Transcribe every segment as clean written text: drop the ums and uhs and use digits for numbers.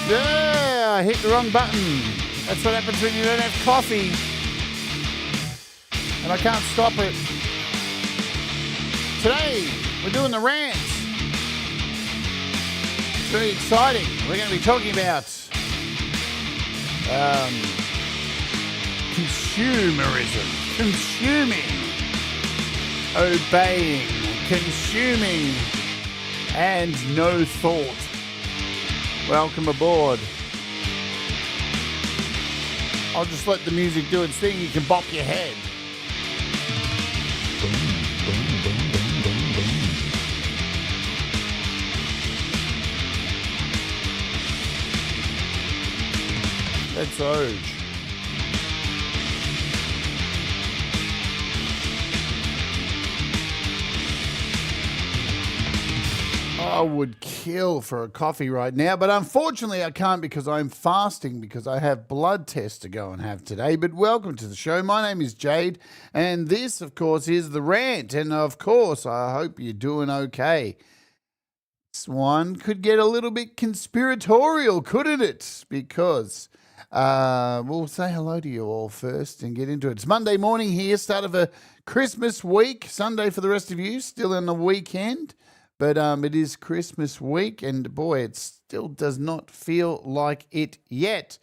Yeah, I hit the wrong button. That's what happens when you don't have coffee. And I can't stop it. Today, we're doing the rant. It's very exciting. We're going to be talking about consumerism. Consuming. Obeying. Consuming. And no thought. Welcome aboard. I'll just let the music do its thing. You can bop your head. Boom, boom, boom, boom, boom, boom. Let's urge. I would kill for a coffee right now, but unfortunately I can't because I'm fasting because I have blood tests to go and have today. But welcome to the show. My name is Jade, and this, of course, is the rant. And, of course, I hope you're doing okay. This one could get a little bit conspiratorial, couldn't it? Because we'll say hello to you all first and get into it. It's Monday morning here, start of a Christmas week. Sunday for the rest of you, still in the weekend. But it is Christmas week, and boy, it still does not feel like it yet.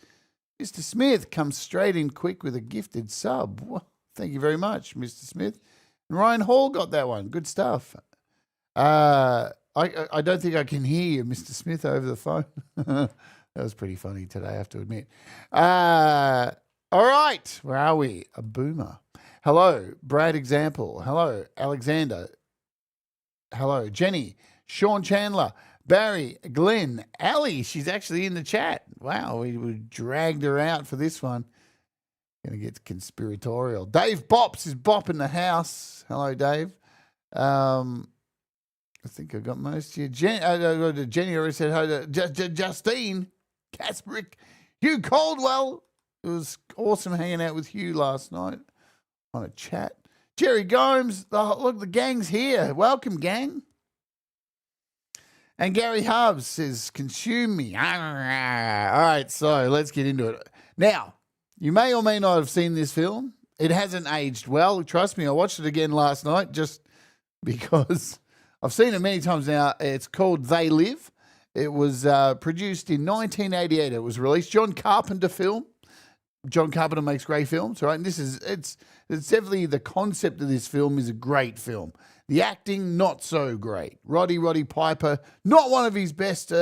Mr. Smith comes straight in quick with a gifted sub. Well, thank you very much, Mr. Smith. And Ryan Hall got that one. Good stuff. I don't think I can hear you, Mr. Smith, over the phone. That was pretty funny today, I have to admit. All right, where are we? A boomer. Hello, Brad Example. Hello, Alexander. Hello, Jenny, Sean Chandler, Barry, Glenn, Ali. She's actually in the chat. Wow, we dragged her out for this one. Going to get conspiratorial. Dave Bops is bopping the house. Hello, Dave. I think I got most of you. Jenny already said hello to Justine, Kasperick, Hugh Caldwell. It was awesome hanging out with Hugh last night on a chat. Jerry Gomes, look, the gang's here. Welcome, gang. And Gary Hubbs says, consume me. All right, so let's get into it. Now, you may or may not have seen this film. It hasn't aged well. Trust me, I watched it again last night just because I've seen it many times now. It's called They Live. It was produced in 1988. It was released. John Carpenter film. John Carpenter makes great films, right? And it's definitely the concept of this film is a great film. The acting, not so great. Roddy Piper, not one of his best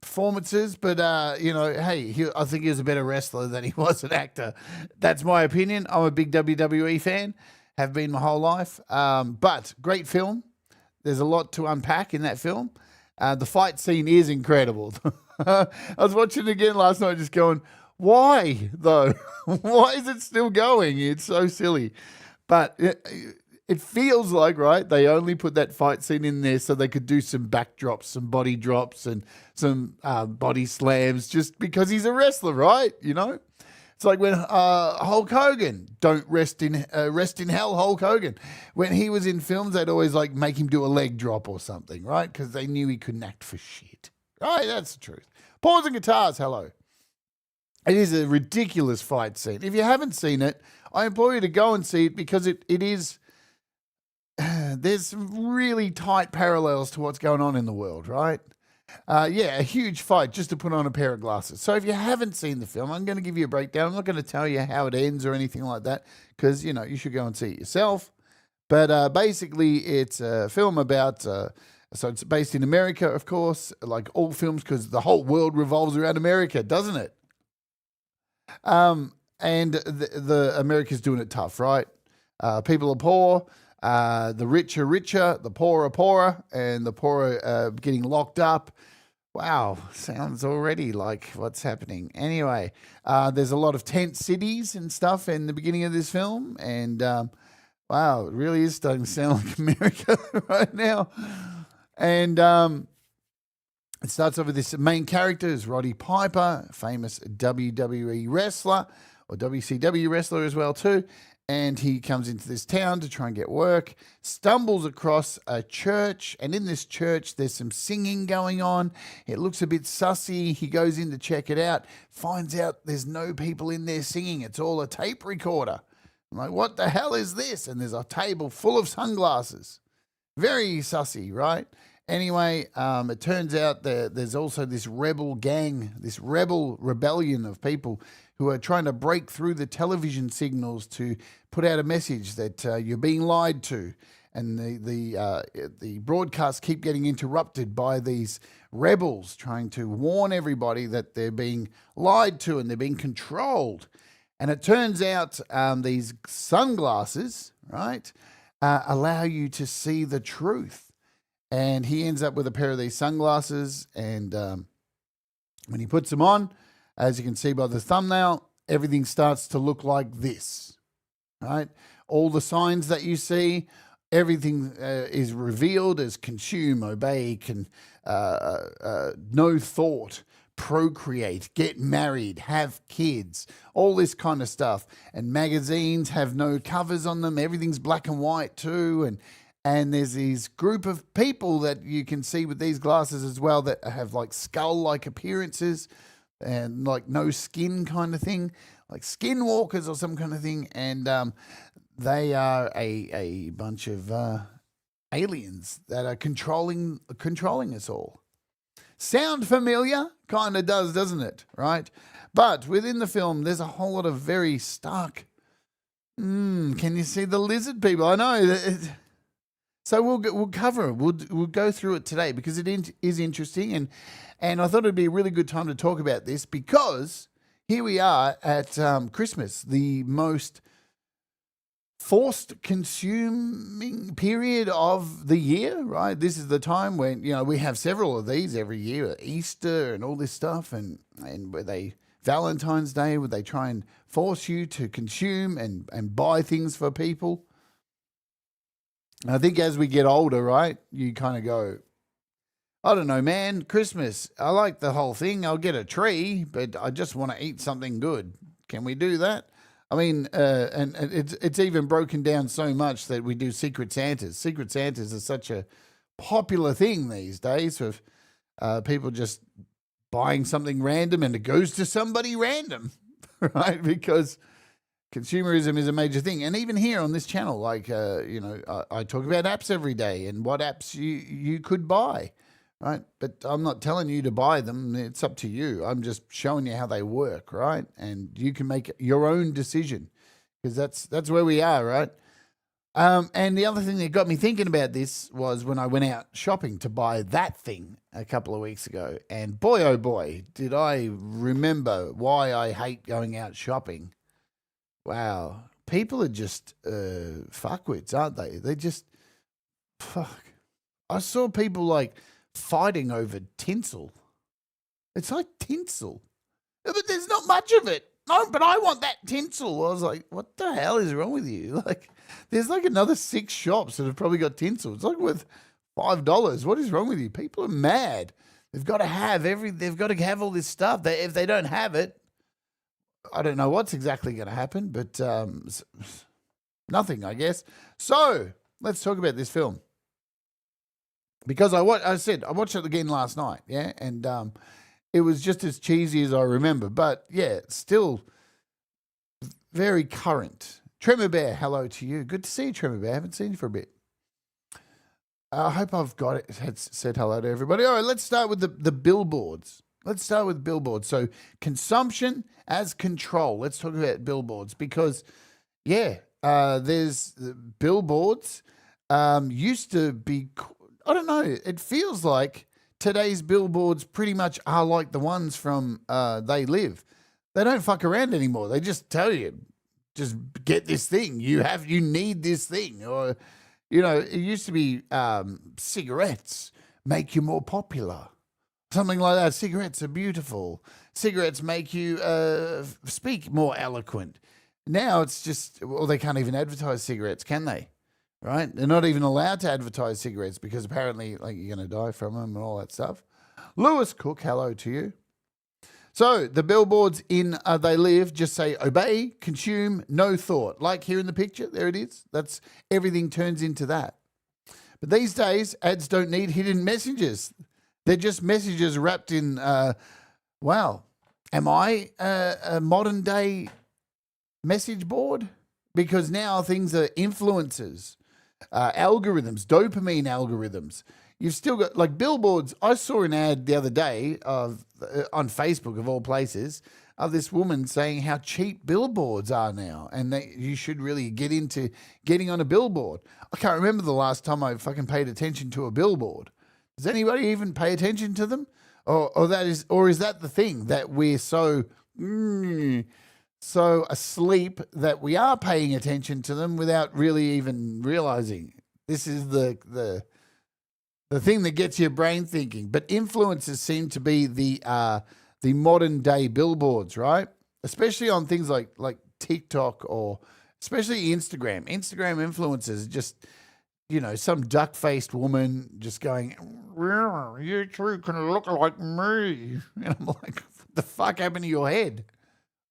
performances, but, hey, I think he was a better wrestler than he was an actor. That's my opinion. I'm a big WWE fan, have been my whole life. But great film. There's a lot to unpack in that film. The fight scene is incredible. I was watching it again last night just going, why, though? Why is it still going? It's so silly. But it feels like, right, they only put that fight scene in there so they could do some backdrops, some body drops, and some body slams just because he's a wrestler, right? You know? It's like when Hulk Hogan, don't rest in hell, Hulk Hogan. When he was in films, they'd always like make him do a leg drop or something, right? Because they knew he couldn't act for shit. Right, that's the truth. Paws and Guitars, hello. It is a ridiculous fight scene. If you haven't seen it, I implore you to go and see it because it is, there's some really tight parallels to what's going on in the world, right? A huge fight just to put on a pair of glasses. So if you haven't seen the film, I'm going to give you a breakdown. I'm not going to tell you how it ends or anything like that because, you should go and see it yourself. But basically, it's a film about, so it's based in America, of course, like all films because the whole world revolves around America, doesn't it? And the America's doing it tough, right? People are poor, the rich are richer, the poor are poorer, and the poor are getting locked up. Wow, sounds already like what's happening. Anyway, there's a lot of tent cities and stuff in the beginning of this film, and wow, it really is starting to sound like America right now. And it starts off with this main character is Roddy Piper, famous WWE wrestler or WCW wrestler as well too. and he comes into this town to try and get work, stumbles across a church, and in this church there's some singing going on. It looks a bit sussy. He goes in to check it out, finds out there's no people in there singing. It's all a tape recorder. I'm like, what the hell is this? And there's a table full of sunglasses. Very sussy, right? Anyway, it turns out there's also this rebel gang, this rebellion of people who are trying to break through the television signals to put out a message that you're being lied to. And the broadcasts keep getting interrupted by these rebels trying to warn everybody that they're being lied to and they're being controlled. And it turns out these sunglasses, right, allow you to see the truth. And he ends up with a pair of these sunglasses, and when he puts them on, as you can see by the thumbnail, everything starts to look like this, right? All the signs that you see, everything is revealed as consume, obey, no thought, procreate, get married, have kids, all this kind of stuff. And magazines have no covers on them. Everything's black and white too. And there's these group of people that you can see with these glasses as well that have like skull-like appearances and like no skin kind of thing, like skinwalkers or some kind of thing. And they are a bunch of aliens that are controlling us all. Sound familiar? Kind of does, doesn't it? Right? But within the film, there's a whole lot of very stark. Can you see the lizard people? I know. So we'll cover it. We'll go through it today because it is interesting, and I thought it'd be a really good time to talk about this because here we are at Christmas, the most forced consuming period of the year, right? This is the time when, we have several of these every year, Easter and all this stuff, and where Valentine's Day, where they try and force you to consume and buy things for people. I think as we get older, right, you kind of go, I don't know, man, Christmas, I like the whole thing. I'll get a tree, but I just want to eat something good. Can we do that? I mean, and it's even broken down so much that we do Secret Santas. Secret Santas are such a popular thing these days with people just buying something random and it goes to somebody random, right? Because consumerism is a major thing. And even here on this channel, like, I talk about apps every day and what apps you could buy, right? But I'm not telling you to buy them. It's up to you. I'm just showing you how they work, right? And you can make your own decision because that's where we are, right? And the other thing that got me thinking about this was when I went out shopping to buy that thing a couple of weeks ago. And boy, oh boy, did I remember why I hate going out shopping. Wow. People are just fuckwits, aren't they? They just, fuck. I saw people like fighting over tinsel. It's like tinsel. But there's not much of it. No, but I want that tinsel. I was like, what the hell is wrong with you? Like, there's like another 6 shops that have probably got tinsel. It's like worth $5. What is wrong with you? People are mad. They've got to have all this stuff. If they don't have it, I don't know what's exactly going to happen, but nothing, I guess. So let's talk about this film. Because I watched it again last night, yeah, and it was just as cheesy as I remember, but yeah, still very current. Tremor Bear, hello to you. Good to see you, Tremor Bear. I haven't seen you for a bit. I hope I've got it. Said hello to everybody. All right, let's start with the billboards. So consumption as control. Let's talk about billboards because, yeah, there's billboards. Used to be, I don't know, it feels like today's billboards pretty much are like the ones from They Live. They don't fuck around anymore. They just tell you, just get this thing. You need this thing. Or, it used to be cigarettes make you more popular. Something like that. Cigarettes are beautiful. Cigarettes make you speak more eloquent. Now it's just, they can't even advertise cigarettes, can they? Right? They're not even allowed to advertise cigarettes because apparently, like, you're going to die from them and all that stuff. Lewis Cook, hello to you. So the billboards in They Live just say obey, consume, no thought. Like here in the picture, there it is. That's everything turns into that. But these days, ads don't need hidden messages. They're just messages wrapped in, wow, am I a modern day message board? Because now things are influencers, algorithms, dopamine algorithms. You've still got like billboards. I saw an ad the other day of on Facebook of all places of this woman saying how cheap billboards are now, and that you should really get into getting on a billboard. I can't remember the last time I fucking paid attention to a billboard. Does anybody even pay attention to them, or is that the thing that we're so asleep that we are paying attention to them without really even realizing? This is the thing that gets your brain thinking. But influencers seem to be the modern day billboards, right? Especially on things like TikTok or especially Instagram. Instagram influencers just, some duck-faced woman just going, you two can look like me. And I'm like, what the fuck happened to your head?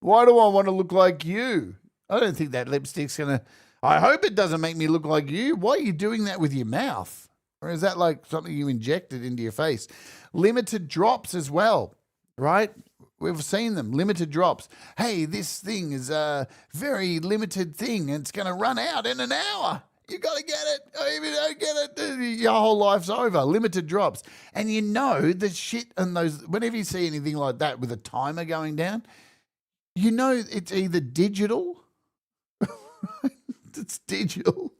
Why do I want to look like you? I don't think that lipstick's going to, I hope it doesn't make me look like you. Why are you doing that with your mouth? Or is that like something you injected into your face? Limited drops as well, right? We've seen them, limited drops. Hey, this thing is a very limited thing and it's going to run out in an hour. You got to get it. If you don't get it, your whole life's over. Limited drops. And the shit and those, whenever you see anything like that with a timer going down, it's either digital, it's digital,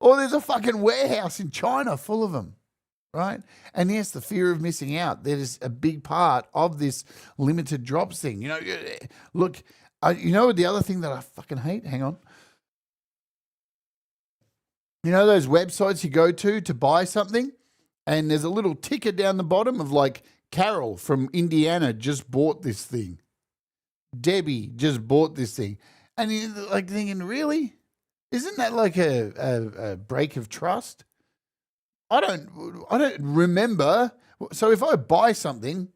or there's a fucking warehouse in China full of them, right? And yes, the fear of missing out, that is a big part of this limited drops thing. Look, the other thing that I fucking hate, hang on. Those websites you go to buy something, and there's a little ticker down the bottom of like, Carol from Indiana just bought this thing. Debbie just bought this thing. And you're like thinking, really? Isn't that like a break of trust? I don't remember. So if I buy something,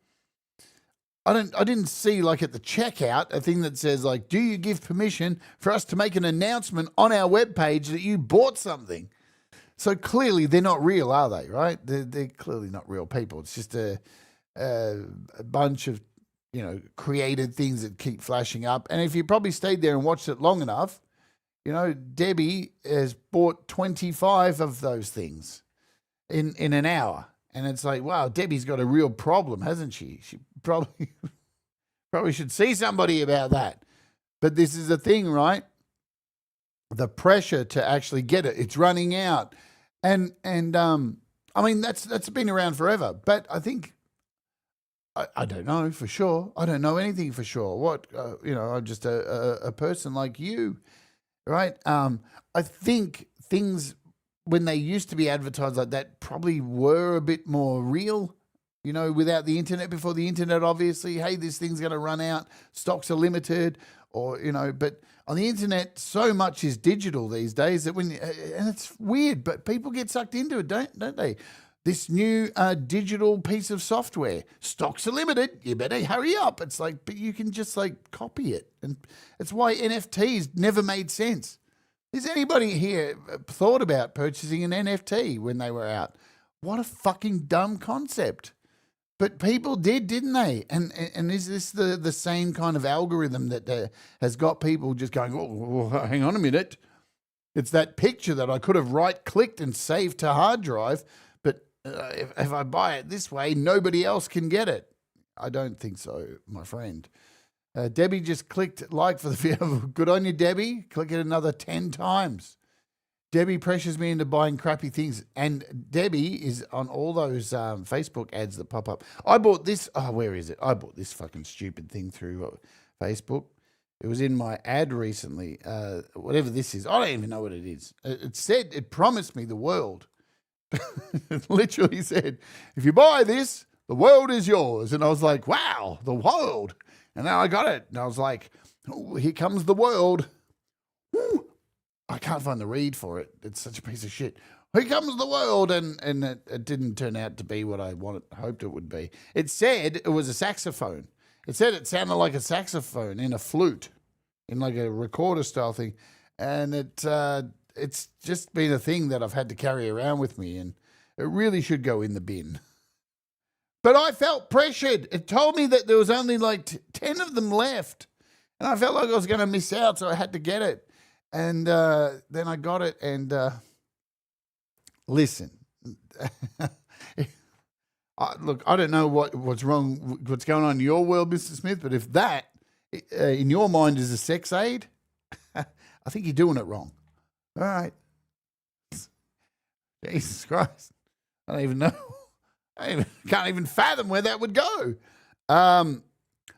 I didn't see like at the checkout a thing that says like, do you give permission for us to make an announcement on our webpage that you bought something? So clearly they're not real, are they? Right? They're clearly not real people. It's just a bunch of created things that keep flashing up. And if you probably stayed there and watched it long enough, Debbie has bought 25 of those things in an hour. And it's like, wow, Debbie's got a real problem, hasn't she? She probably should see somebody about that. But this is the thing, right? The pressure to actually get it. It's running out. And I mean, that's been around forever. But I think, I don't know for sure. I don't know anything for sure. What, I'm just a person like you, right? I think things, when they used to be advertised like that, probably were a bit more real, without the internet. Before the internet, obviously, hey, this thing's going to run out, stocks are limited, or, but on the internet, so much is digital these days that and it's weird, but people get sucked into it, don't they? This new digital piece of software, stocks are limited, you better hurry up. It's like, but you can just like copy it. And it's why NFTs never made sense. Has anybody here thought about purchasing an NFT when they were out? What a fucking dumb concept. But people did, didn't they? And is this the same kind of algorithm that has got people just going, oh, hang on a minute. It's that picture that I could have right-clicked and saved to hard drive, but if I buy it this way, nobody else can get it. I don't think so, my friend. Debbie just clicked like for the video. Good on you, Debbie. Click it another 10 times. Debbie pressures me into buying crappy things. And Debbie is on all those Facebook ads that pop up. I bought this. Oh, where is it? I bought this fucking stupid thing through Facebook. It was in my ad recently. Whatever this is. I don't even know what it is. It promised me the world. It literally said, if you buy this, the world is yours. And I was like, wow, the world. And now I got it. And I was like, oh, here comes the world. Woo. I can't find the read for it. It's such a piece of shit. Here comes the world. And it didn't turn out to be what I hoped it would be. It said it was a saxophone. It said it sounded like a saxophone in a flute, in like a recorder style thing, and it's just been a thing that I've had to carry around with me, and it really should go in the bin. But I felt pressured. It told me that there was only like 10 of them left, and I felt like I was going to miss out, so I had to get it. And then I got it, and listen. Look, I don't know what's wrong, what's going on in your world, Mr. Smith, but if that, in your mind, is a sex aid, I think you're doing it wrong. All right. Jesus Christ. I don't even know. I can't even fathom where that would go.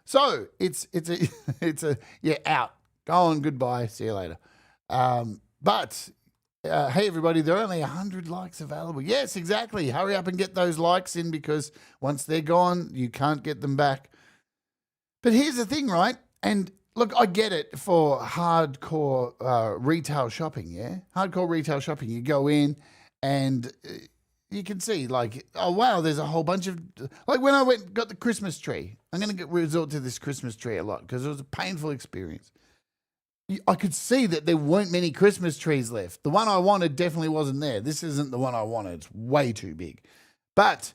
So it's a yeah, out. Go on, goodbye. See you later. But hey, everybody, there are only 100 likes available. Yes, exactly. Hurry up and get those likes in, because once they're gone, you can't get them back. But here's the thing, right? And look, I get it for hardcore retail shopping, yeah? Hardcore retail shopping. You go in and you can see, like, oh, wow, there's a whole bunch of... Like when I got the Christmas tree. I'm going to resort to this Christmas tree a lot because it was a painful experience. I could see that there weren't many Christmas trees left. The one I wanted definitely wasn't there. This isn't the one I wanted. It's way too big. But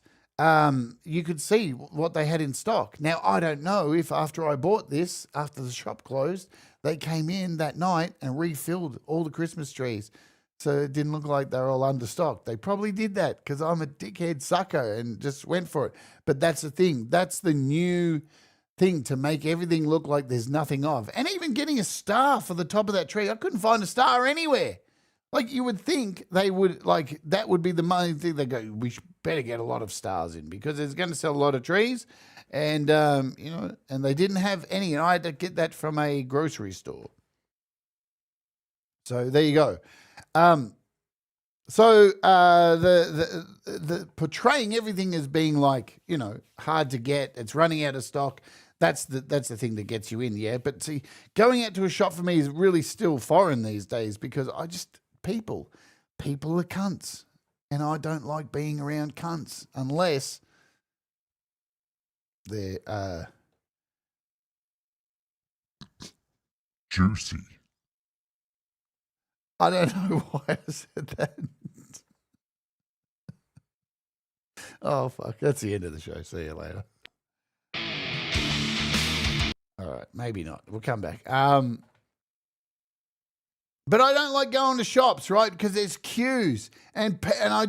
you could see what they had in stock. Now, I don't know if after I bought this, after the shop closed, they came in that night and refilled all the Christmas trees. So it didn't look like they were all understocked. They probably did that because I'm a dickhead sucker and just went for it. But that's the thing. That's the new thing, to make everything look like there's nothing of. And even getting a star for the top of that tree, I couldn't find a star anywhere. Like, you would think they would, like, that would be the main thing. They go, we better get a lot of stars in because it's going to sell a lot of trees. And, you know, and they didn't have any. And I had to get that from a grocery store. So there you go. So the portraying everything as being like, you know, hard to get, it's running out of stock. That's the thing that gets you in, yeah. But see, going out to a shop for me is really still foreign these days because people are cunts, and I don't like being around cunts unless they're juicy. I don't know why I said that. Oh, fuck. That's the end of the show. See you later. All right. Maybe not. We'll come back. But I don't like going to shops, right? Because there's queues. And I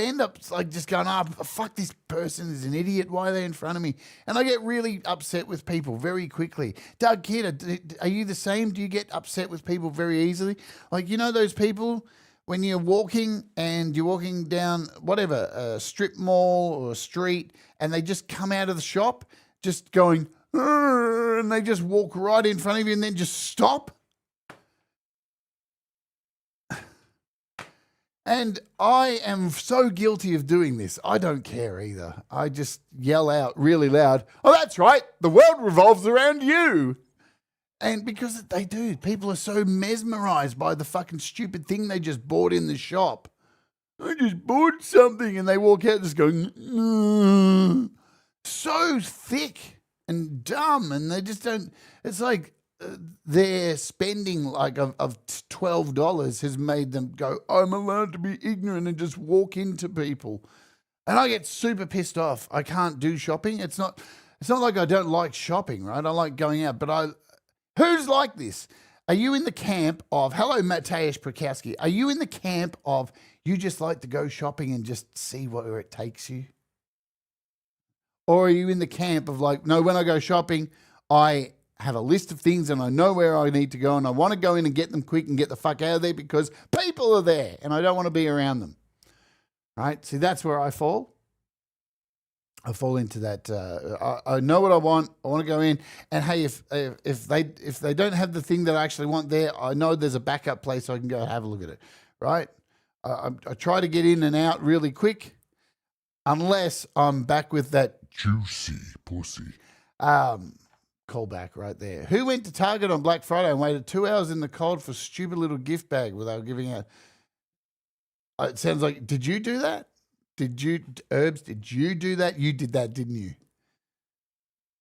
end up like just going, fuck, this person is an idiot. Why are they in front of me? And I get really upset with people very quickly. Doug Kid, are you the same? Do you get upset with people very easily? Like, you know those people when you're walking and you're walking down whatever, a strip mall or a street, and they just come out of the shop just going, and they just walk right in front of you and then just stop? And I am so guilty of doing this. I don't care either. I just yell out really loud, oh, that's right, the world revolves around you. And because they do, people are so mesmerized by the fucking stupid thing they just bought in the shop. I just bought something, and they walk out just going, so thick and dumb, and they just don't, it's like, their spending like of $12 has made them go, I'm allowed to be ignorant and just walk into people. And I get super pissed off. I can't do shopping. It's not like I don't like shopping, right? I like going out, but who's like this? Are you in the camp of, hello, Mateusz Prokowski, are you in the camp of you just like to go shopping and just see where it takes you? Or are you in the camp of like, no, when I go shopping, I have a list of things and I know where I need to go and I want to go in and get them quick and get the fuck out of there because people are there and I don't want to be around them. Right? See, that's where I fall. I fall into that. I know what I want. I want to go in, and hey, if they don't have the thing that I actually want there, I know there's a backup place so I can go have a look at it. Right? I try to get in and out really quick, unless I'm back with that juicy pussy. Callback right there. Who went to Target on Black Friday and waited 2 hours in the cold for a stupid little gift bag where they were giving out? It sounds like, did you do that? Herbs, did you do that? You did that, didn't you?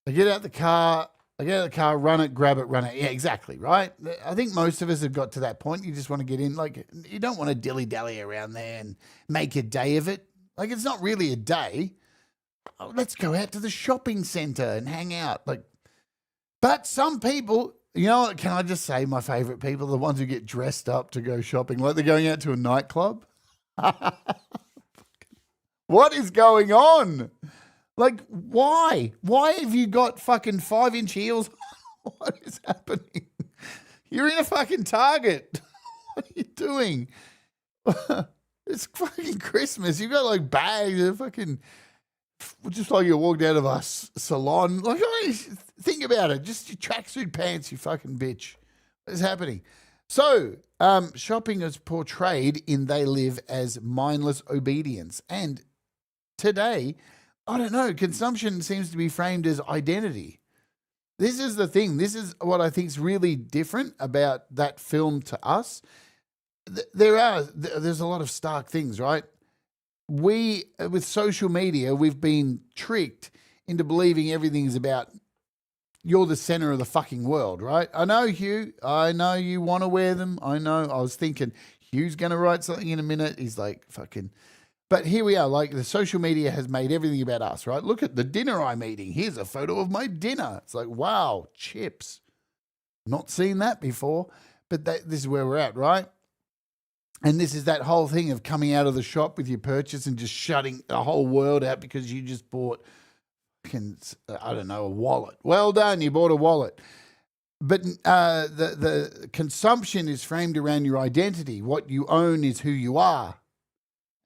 I get out the car, run it, grab it, run it. Yeah, exactly, right? I think most of us have got to that point. You just want to get in. Like, you don't want to dilly-dally around there and make a day of it. Like, it's not really a day. Oh, let's go out to the shopping centre and hang out. Like, but some people, you know what, can I just say my favourite people, the ones who get dressed up to go shopping, like they're going out to a nightclub? What is going on? Like, why? Why have you got fucking 5-inch heels? What is happening? You're in a fucking Target. What are you doing? It's fucking Christmas. You've got like bags of fucking, just like you walked out of a salon. Like, think about it. Just your tracksuit pants, you fucking bitch. What is happening? So, shopping is portrayed in They Live as mindless obedience. And today, I don't know, consumption seems to be framed as identity. This is the thing. This is what I think is really different about that film to us. There's a lot of stark things, right? With social media, we've been tricked into believing everything is about you're the center of the fucking world, right? I know, Hugh. I know you want to wear them. I know. I was thinking Hugh's going to write something in a minute. He's like fucking... But here we are, like the social media has made everything about us, right? Look at the dinner I'm eating. Here's a photo of my dinner. It's like, wow, chips. Not seen that before, but this is where we're at, right? And this is that whole thing of coming out of the shop with your purchase and just shutting the whole world out because you just bought, I don't know, a wallet. Well done, you bought a wallet. But the consumption is framed around your identity. What you own is who you are.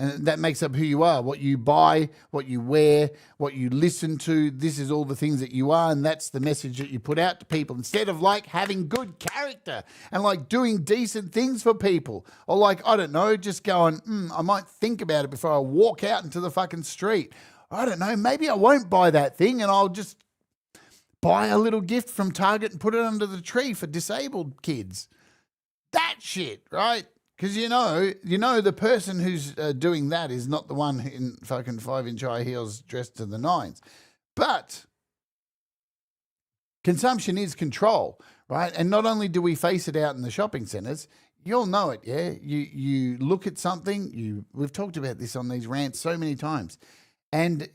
And that makes up who you are. What you buy, what you wear, what you listen to, this is all the things that you are, and that's the message that you put out to people. Instead of like having good character and like doing decent things for people, or like, I don't know, just going, I might think about it before I walk out into the fucking street. I don't know, maybe I won't buy that thing and I'll just buy a little gift from Target and put it under the tree for disabled kids. That shit, right? Because you know the person who's doing that is not the one in fucking 5-inch high heels dressed to the nines. But consumption is control, right? And not only do we face it out in the shopping centres, you'll know it, yeah? You look at something, we've talked about this on these rants so many times, and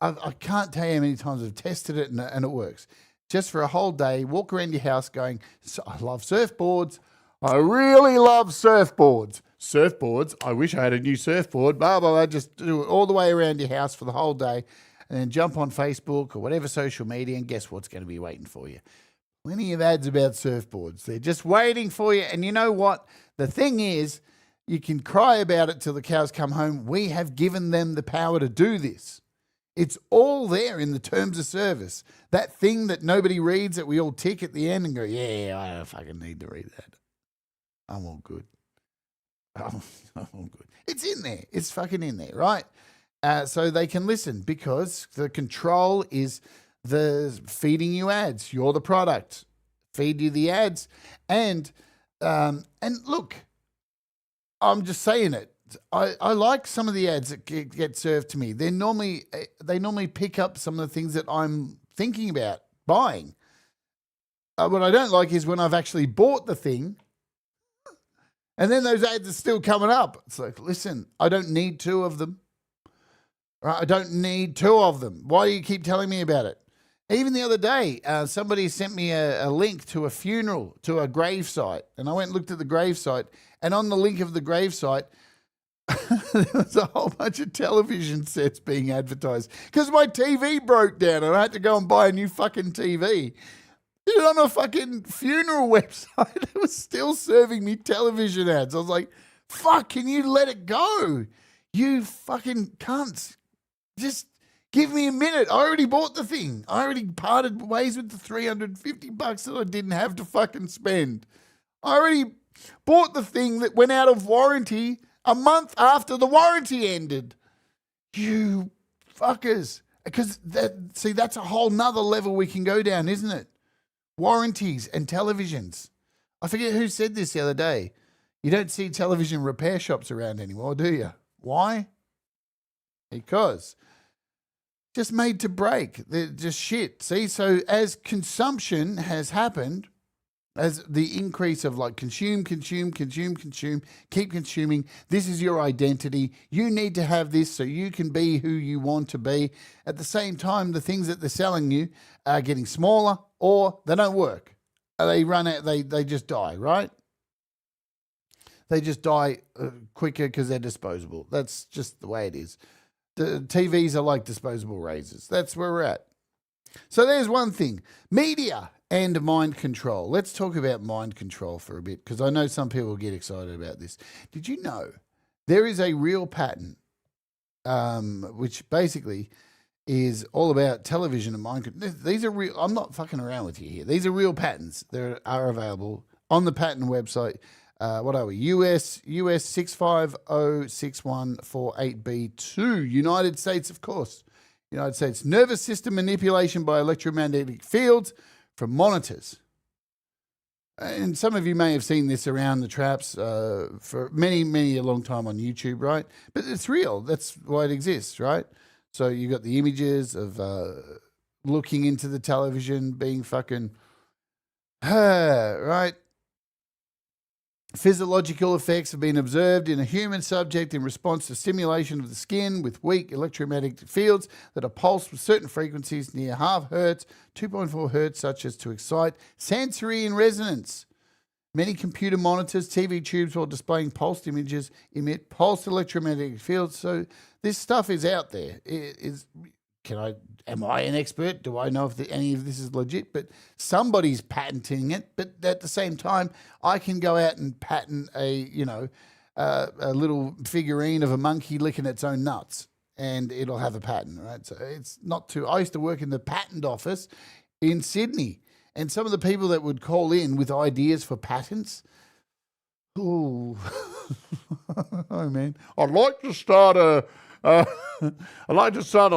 I can't tell you how many times I've tested it and it works. Just for a whole day, walk around your house going, I love surfboards, I really love surfboards. Surfboards, I wish I had a new surfboard, blah, blah, blah. Just do it all the way around your house for the whole day and then jump on Facebook or whatever social media and guess what's going to be waiting for you? Plenty of ads about surfboards. They're just waiting for you. And you know what? The thing is, you can cry about it till the cows come home. We have given them the power to do this. It's all there in the terms of service. That thing that nobody reads that we all tick at the end and go, yeah, I don't fucking need to read that. I'm all good. I'm all good. It's in there. It's fucking in there, right? So they can listen because the control is the feeding you ads. You're the product. Feed you the ads. And look, I'm just saying it. I like some of the ads that get served to me. They normally pick up some of the things that I'm thinking about buying. What I don't like is when I've actually bought the thing and then those ads are still coming up. It's like, listen, I don't need 2 of them. Right? I don't need 2 of them. Why do you keep telling me about it? Even the other day, somebody sent me a link to a funeral, to a gravesite. And I went and looked at the gravesite. And on the link of the gravesite, there was a whole bunch of television sets being advertised. Because my TV broke down and I had to go and buy a new fucking TV. On a fucking funeral website, it was still serving me television ads. I was like, fuck, can you let it go? You fucking cunts. Just give me a minute. I already bought the thing. I already parted ways with the $350 that I didn't have to fucking spend. I already bought the thing that went out of warranty a month after the warranty ended. You fuckers. Because that's a whole nother level we can go down, isn't it? Warranties and televisions. I forget who said this the other day. You don't see television repair shops around anymore, do you? Why? Because just made to break. They're just shit. See, so as consumption has happened, as the increase of like consume, keep consuming. This is your identity. You need to have this so you can be who you want to be. At the same time, the things that they're selling you are getting smaller or they don't work. They run out, they just die, right? They just die quicker because they're disposable. That's just the way it is. The TVs are like disposable razors. That's where we're at. So there's one thing. Media and mind control. Let's talk about mind control for a bit because I know some people get excited about this. Did you know there is a real patent which basically is all about television and mind control? These are real. I'm not fucking around with you here. These are real patents that are available on the patent website. What are we? US 6506148B2. United States, of course. United States. Nervous system manipulation by electromagnetic fields from monitors. And some of you may have seen this around the traps for many a long time on YouTube, right? But it's real. That's why it exists, right? So you got the images of looking into the television, being fucking, right? Physiological effects have been observed in a human subject in response to stimulation of the skin with weak electromagnetic fields that are pulsed with certain frequencies near half hertz, 2.4 hertz, such as to excite sensory and resonance. Many computer monitors, TV tubes, while displaying pulsed images, emit pulsed electromagnetic fields. So this stuff is out there. Am I an expert? Do I know if any of this is legit? But somebody's patenting it. But at the same time, I can go out and patent a little figurine of a monkey licking its own nuts, and it'll have a patent, right? So it's not too. I used to work in the patent office in Sydney, and some of the people that would call in with ideas for patents. Oh, oh man, I'd like to start a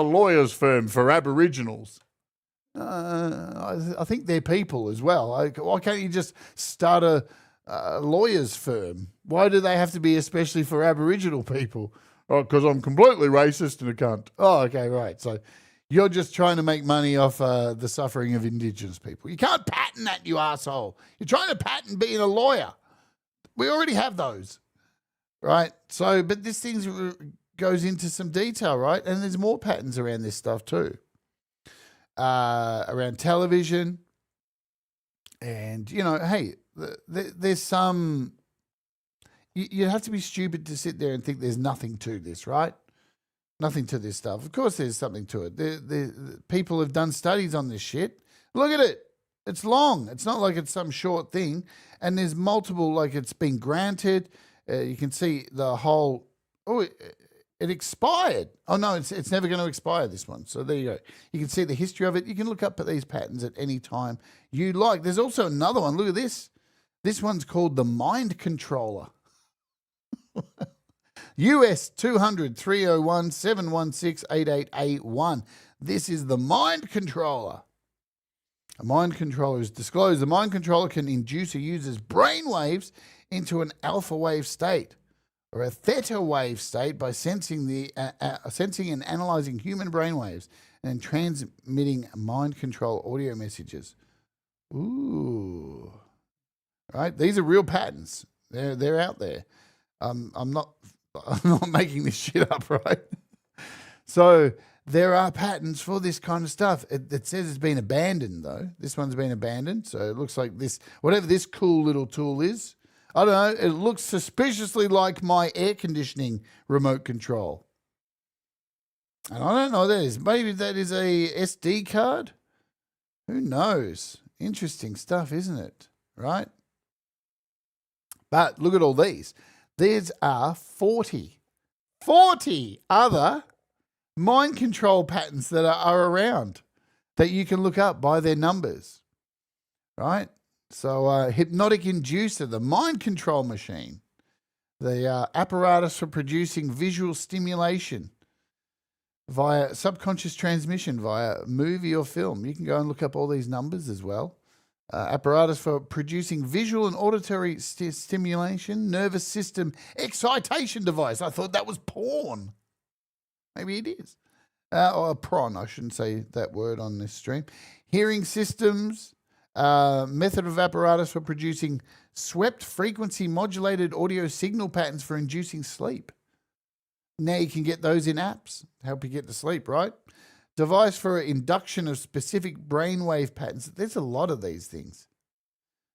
lawyer's firm for Aboriginals. I think they're people as well. Why can't you just start a lawyer's firm? Why do they have to be especially for Aboriginal people? Oh, because I'm completely racist and a cunt. Oh, okay, right. So you're just trying to make money off the suffering of Indigenous people. You can't patent that, you asshole. You're trying to patent being a lawyer. We already have those, right? So, but this thing's goes into some detail, right? And there's more patterns around this stuff too. Around television. And, hey, there's some... You have to be stupid to sit there and think there's nothing to this, right? Nothing to this stuff. Of course there's something to it. The people have done studies on this shit. Look at it. It's long. It's not like it's some short thing. And there's multiple, like it's been granted. You can see the whole... It expired. Oh, no, it's never going to expire, this one. So there you go. You can see the history of it. You can look up at these patterns at any time you like. There's also another one. Look at this. This one's called the Mind Controller. US 200-301-716-8881. This is the Mind Controller. A mind controller is disclosed. The mind controller can induce a user's brain waves into an alpha wave state or a theta wave state by sensing and analyzing human brain waves and transmitting mind control audio messages. Ooh. Right? These are real patents. They're out there. I'm not making this shit up, right? So there are patents for this kind of stuff. It says it's been abandoned, though. This one's been abandoned, so it looks like this, whatever this cool little tool is, I don't know, it looks suspiciously like my air conditioning remote control. And I don't know what that is. Maybe that is a SD card? Who knows? Interesting stuff, isn't it? Right? But look at all these. There are 40 other mind control patents that are around that you can look up by their numbers, right? So hypnotic inducer, the mind control machine, the apparatus for producing visual stimulation via subconscious transmission via movie or film. You can go and look up all these numbers as well. Apparatus for producing visual and auditory stimulation, nervous system excitation device. I thought that was porn. Maybe it is. or prawn, I shouldn't say that word on this stream. Hearing systems, method of apparatus for producing swept frequency modulated audio signal patterns for inducing sleep. Now you can get those in apps, help you get to sleep, right? Device for induction of specific brainwave patterns. There's a lot of these things.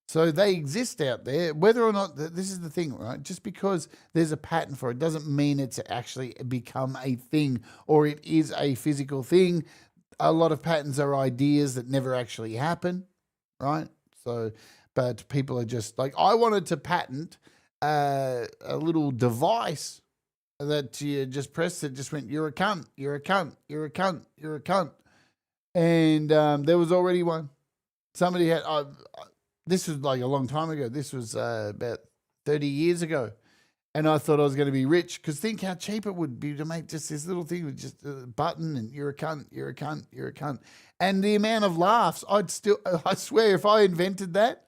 So they exist out there, whether or not, this is the thing, right? Just because there's a pattern for it doesn't mean it's actually become a thing or it is a physical thing. A lot of patterns are ideas that never actually happen, right? So, but people are just like, I wanted to patent a little device that you just pressed it, just went, you're a cunt, you're a cunt, you're a cunt, you're a cunt. And there was already one. Somebody had... this was like a long time ago. This was about 30 years ago. And I thought I was going to be rich because think how cheap it would be to make just this little thing with just a button and you're a cunt, you're a cunt, you're a cunt. And the amount of laughs, I swear if I invented that,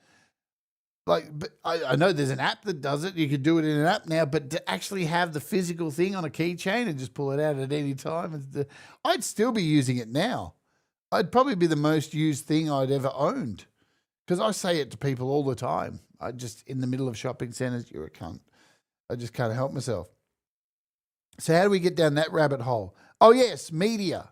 but I know there's an app that does it. You could do it in an app now, but to actually have the physical thing on a keychain and just pull it out at any time, I'd still be using it now. I'd probably be the most used thing I'd ever owned. Because I say it to people all the time. I just, in the middle of shopping centres, you're a cunt. I just can't help myself. So how do we get down that rabbit hole? Oh, yes, media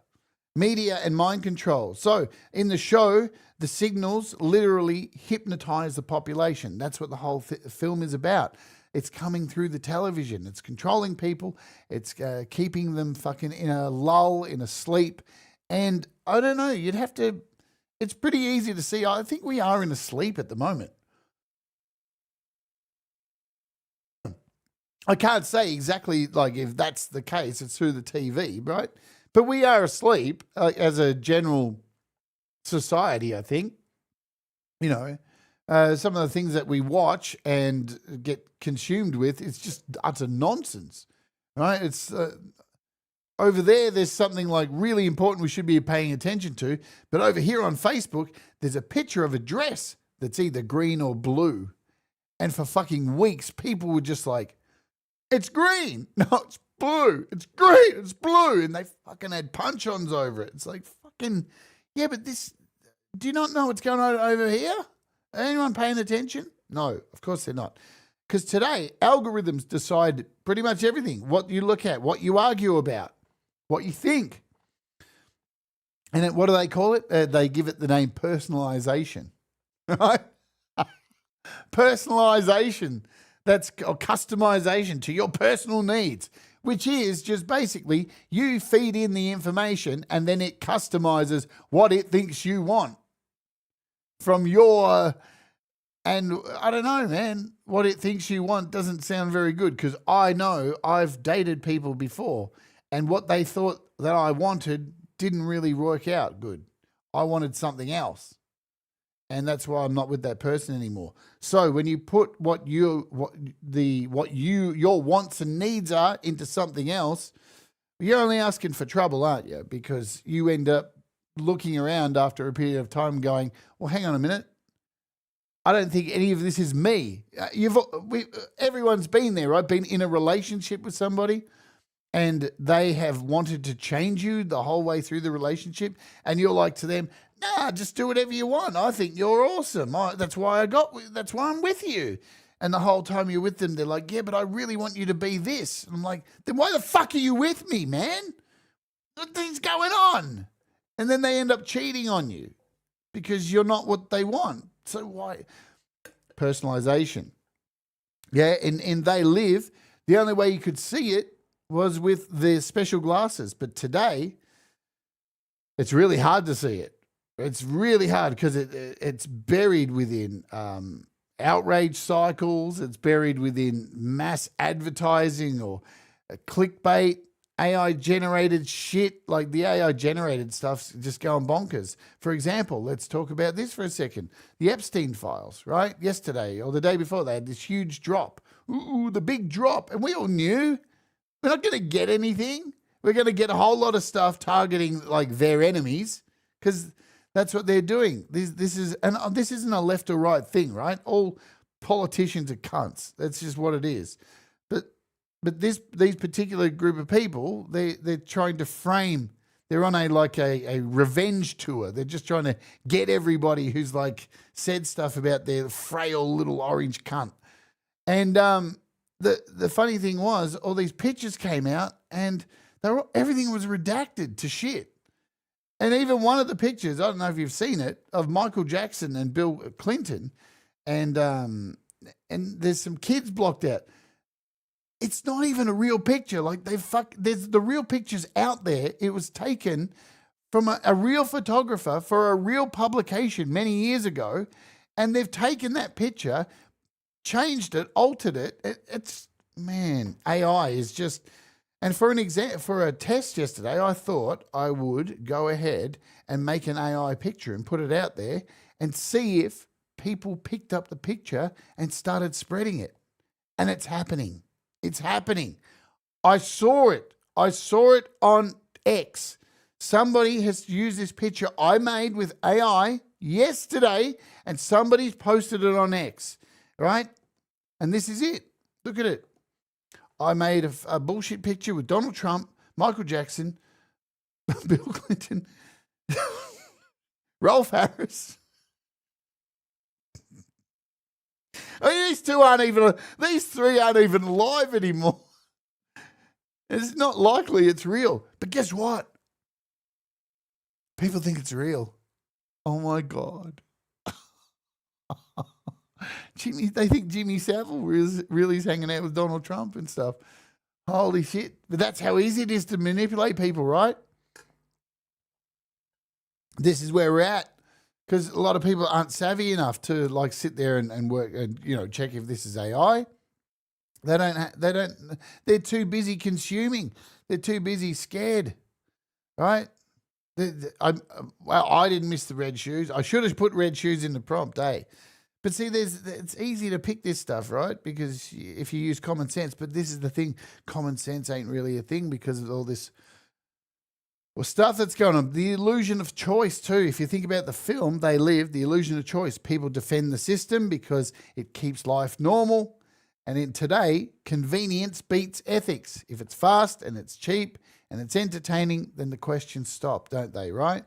and mind control. So in the show, the signals literally hypnotize the population. That's what the whole film is about. It's coming through the television. It's controlling people. It's keeping them fucking in a lull, in a sleep. And I don't know, you'd have to... It's pretty easy to see. I think we are in a sleep at the moment. I can't say exactly like if that's the case. It's through the TV, right? But we are asleep as a general society, I think. You know, some of the things that we watch and get consumed with, it's just utter nonsense, right? It's... over there's something like really important we should be paying attention to. But over here on Facebook, there's a picture of a dress that's either green or blue. And for fucking weeks, people were just like, it's green. No, it's blue. It's green. It's blue. And they fucking had punch-ons over it. It's like fucking, yeah, but this, do you not know what's going on over here? Anyone paying attention? No, of course they're not. Because today, algorithms decide pretty much everything. What you look at, what you argue about, what you think. And what do they call it? They give it the name personalization, right? Personalization. That's or customization to your personal needs, which is just basically you feed in the information and then it customizes what it thinks you want from your... And I don't know, man, what it thinks you want doesn't sound very good because I know I've dated people before and what they thought that I wanted didn't really work out good. I wanted something else. And that's why I'm not with that person anymore. So when you put your wants and needs are into something else, you're only asking for trouble, aren't you? Because you end up looking around after a period of time going, well, hang on a minute. I don't think any of this is me. Everyone's been there, right? Been in a relationship with somebody and they have wanted to change you the whole way through the relationship. And you're like to them, nah, just do whatever you want. I think you're awesome. That's why I'm with you. And the whole time you're with them, they're like, yeah, but I really want you to be this. And I'm like, then why the fuck are you with me, man? What going on? And then they end up cheating on you because you're not what they want. So why? Personalization. Yeah, and They Live, the only way you could see it was with the special glasses. But today, it's really hard to see it. It's really hard because it's buried within outrage cycles. It's buried within mass advertising or clickbait, AI-generated shit. Like the AI-generated stuff's just going bonkers. For example, let's talk about this for a second. The Epstein files, right? Yesterday or the day before, they had this huge drop. Ooh, the big drop. And we all knew we're not going to get anything. We're going to get a whole lot of stuff targeting like their enemies because that's what they're doing. This isn't a left or right thing, right? All politicians are cunts. That's just what it is. But these particular group of people, they're trying to frame They're on a revenge tour. They're just trying to get everybody who's like said stuff about their frail little orange cunt. And the funny thing was, all these pictures came out, and everything was redacted to shit. And even one of the pictures, I don't know if you've seen it, of Michael Jackson and Bill Clinton, and there's some kids blocked out. It's not even a real picture. Like there's the real pictures out there. It was taken from a real photographer for a real publication many years ago, and they've taken that picture, changed it, altered it. It's man, AI is just. And for a test yesterday, I thought I would go ahead and make an AI picture and put it out there and see if people picked up the picture and started spreading it. And it's happening. It's happening. I saw it. I saw it on X. Somebody has used this picture I made with AI yesterday, and somebody's posted it on X, right? And this is it. Look at it. I made a bullshit picture with Donald Trump, Michael Jackson, Bill Clinton, Rolf Harris. I mean, these three aren't even alive anymore. It's not likely it's real. But guess what? People think it's real. Oh my God. They think Jimmy Savile really is hanging out with Donald Trump and stuff. Holy shit. But that's how easy it is to manipulate people, right? This is where we're at. Because a lot of people aren't savvy enough to like sit there and work and, check if this is AI. They're too busy consuming. They're too busy scared, right? I didn't miss the red shoes. I should have put red shoes in the prompt, eh? But see, it's easy to pick this stuff, right? Because if you use common sense, but this is the thing, common sense ain't really a thing because of all this stuff that's going on. The illusion of choice too. If you think about the film, They Live, the illusion of choice. People defend the system because it keeps life normal. And in today, convenience beats ethics. If it's fast and it's cheap and it's entertaining, then the questions stop, don't they, right?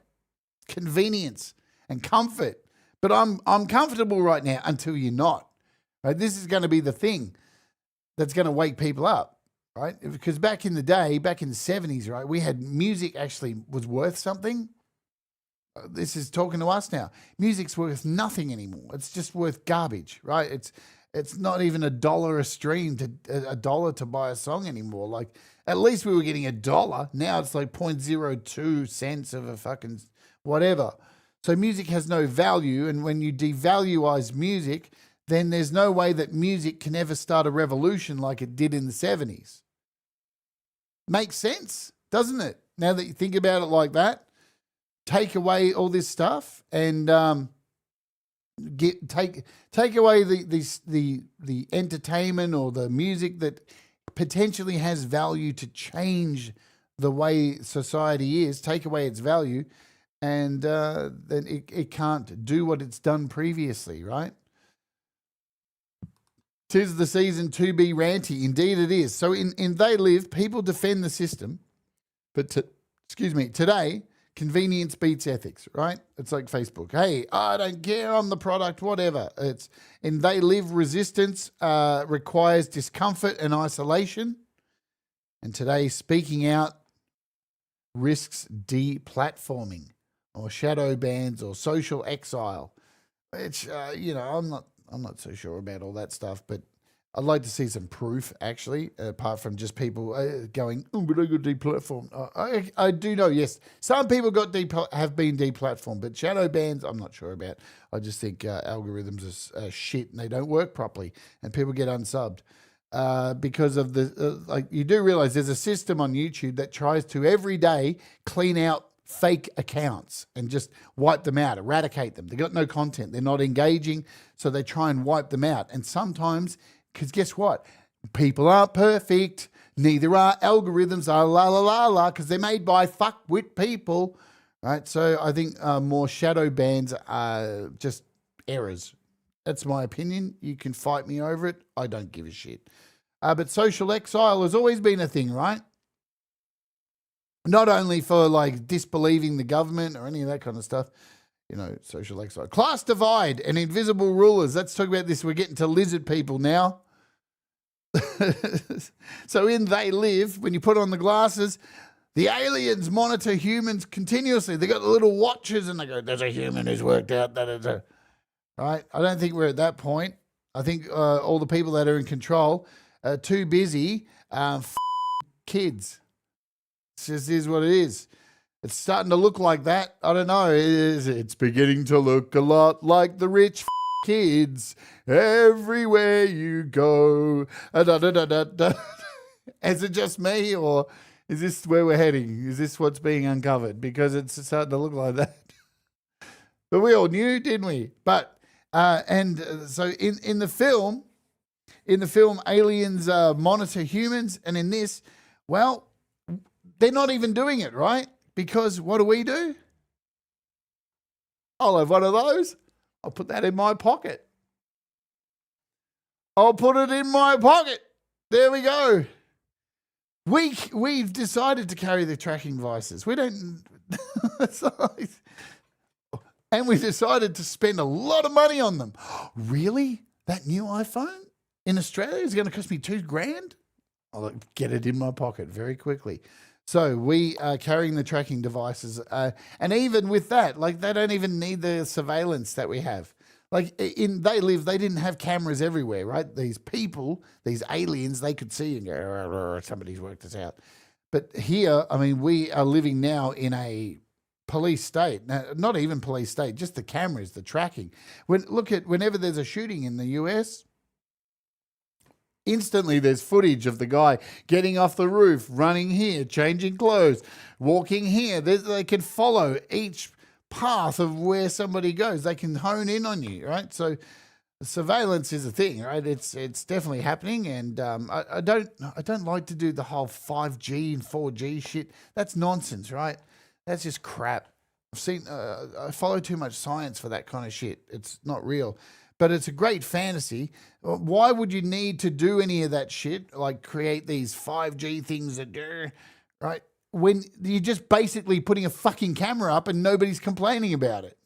Convenience and comfort. But I'm comfortable right now until you're not. Right? This is going to be the thing that's going to wake people up, right? Because back in the day, back in the 70s, right, we had music actually was worth something. This is talking to us now. Music's worth nothing anymore. It's just worth garbage, right? It's not even $1 a stream to $1 to buy a song anymore. Like at least we were getting $1. Now it's like 0.02 cents of a fucking whatever. So music has no value, and when you devaluize music, then there's no way that music can ever start a revolution like it did in the 70s. Makes sense, doesn't it? Now that you think about it like that, take away all this stuff and take away the entertainment or the music that potentially has value to change the way society is. Take away its value. And then it can't do what it's done previously, right? 'Tis the season to be ranty. Indeed it is. So in They Live, people defend the system. But today, convenience beats ethics, right? It's like Facebook. Hey, I don't care, I'm the product, whatever. It's in They Live, resistance requires discomfort and isolation. And today, speaking out risks deplatforming, or shadow bans, or social exile. It's I'm not so sure about all that stuff, but I'd like to see some proof actually, apart from just people going, "Oh, but I got deplatformed." I do know, yes, some people have been deplatformed, but shadow bans, I'm not sure about. I just think algorithms are shit and they don't work properly, and people get unsubbed. Because of the you do realize there's a system on YouTube that tries to every day clean out fake accounts and just wipe them out, eradicate them. They got no content. They're not engaging, so they try and wipe them out. And sometimes, because guess what? People aren't perfect. Neither are algorithms. Because they're made by fuckwit people, right? So I think more shadow bans are just errors. That's my opinion. You can fight me over it. I don't give a shit. But social exile has always been a thing, right? Not only for like disbelieving the government or any of that kind of stuff, social exile. Class divide and invisible rulers. Let's talk about this. We're getting to lizard people now. So in They Live, when you put on the glasses, the aliens monitor humans continuously. They got the little watches and they go, there's a human who's worked out that. Right? I don't think we're at that point. I think all the people that are in control are too busy kids. It just is what it is. It's starting to look like that. I don't know. It's beginning to look a lot like the rich kids everywhere you go. Is it just me, or is this where we're heading? Is this what's being uncovered? Because it's starting to look like that. But we all knew, didn't we? But so in the film, aliens monitor humans, and in this, well, they're not even doing it, right? Because what do? I'll have one of those. I'll put that in my pocket. I'll put it in my pocket. There we go. We've decided to carry the tracking devices. We don't. And we decided to spend a lot of money on them. Really? That new iPhone in Australia is going to cost me $2,000? I'll get it in my pocket very quickly. So we are carrying the tracking devices. And even with that, like, they don't even need the surveillance that we have. Like in They Live, they didn't have cameras everywhere, right? These people, these aliens, they could see and go, somebody's worked this out. But here, I mean, we are living now in a police state. Now, not even police state, just the cameras, the tracking. Whenever there's a shooting in the US, instantly there's footage of the guy getting off the roof, running here, changing clothes, walking here. They can follow each path of where somebody goes. They can hone in on you, right? So surveillance is a thing, right? It's definitely happening, and I don't like to do the whole 5G and 4G shit. That's nonsense, right? That's just crap. I follow too much science for that kind of shit. It's not real. But it's a great fantasy. Why would you need to do any of that shit, like create these 5G things that do, right? When you're just basically putting a fucking camera up and nobody's complaining about it.